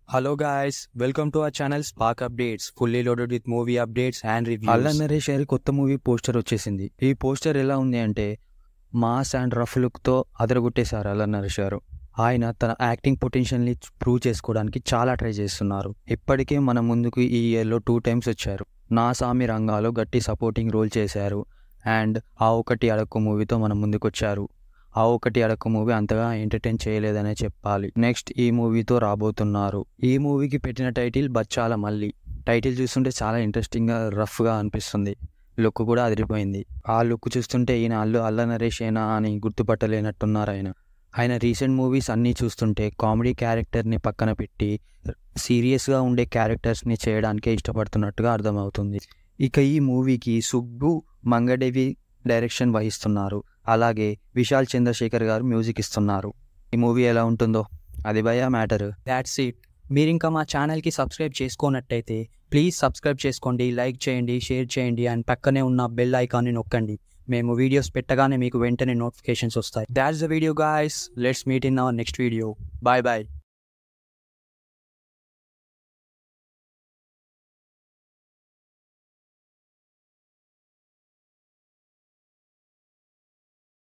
Hello guys, welcome to our channel Spark Updates, fully loaded with movie updates and reviews. Allari Naresh గారి కొత్త movie poster వచ్చేసింది. ఈ poster ఎలా ఉంది అంటే మాస్ అండ్ రఫ్ లుక్తో అదరగొట్టేశారు అల్లరి నరేష్ గారు. ఆయన తన యాక్టింగ్ పొటెన్షియల్ని ప్రూవ్ చేసుకోవడానికి చాలా ట్రై చేస్తున్నారు. ఇప్పటికే మన ముందుకు ఈ ఇయర్లో 2 times వచ్చారు. నా సామి రంగాలో గట్టి సపోర్టింగ్ రోల్ చేశారు అండ్ ఆ ఒకటి అడక్కు మూవీతో మన ముందుకు వచ్చారు. ఆ ఒకటి అడక్కు మూవీ అంతగా ఎంటర్టైన్ చేయలేదనే చెప్పాలి. నెక్స్ట్ ఈ మూవీతో రాబోతున్నారు. ఈ మూవీకి పెట్టిన టైటిల్ బచ్చాల మల్లి. టైటిల్ చూస్తుంటే చాలా ఇంట్రెస్టింగ్గా రఫ్గా అనిపిస్తుంది. లుక్ కూడా అదిరిపోయింది. ఆ లుక్ చూస్తుంటే ఈయన అల్లరి నరేషేనా అని గుర్తుపట్టలేనట్టున్నారు ఆయన రీసెంట్ మూవీస్ అన్నీ చూస్తుంటే కామెడీ క్యారెక్టర్ని పక్కన పెట్టి సీరియస్గా ఉండే క్యారెక్టర్స్ని చేయడానికే ఇష్టపడుతున్నట్టుగా అర్థమవుతుంది. ఇక ఈ మూవీకి సుబ్బు మంగడేవి డైరెక్షన్ వహిస్తున్నారు. అలాగే విశాల్ చంద్రశేఖర్ గారు మ్యూజిక్ ఇస్తున్నారు. ఈ మూవీ ఎలా ఉంటుందో అది భయ మ్యాటర్. That's it. మీరు ఇంకా మా ఛానల్కి సబ్స్క్రైబ్ చేసుకోనట్టయితే ప్లీజ్ సబ్స్క్రైబ్ చేసుకోండి, లైక్ చేయండి, షేర్ చేయండి అండ్ పక్కనే ఉన్న బెల్ ఐకాన్ని నొక్కండి. మేము వీడియోస్ పెట్టగానే మీకు వెంటనే నోటిఫికేషన్స్ వస్తాయి. That's the video guys. Let's meet in our next video. Bye bye.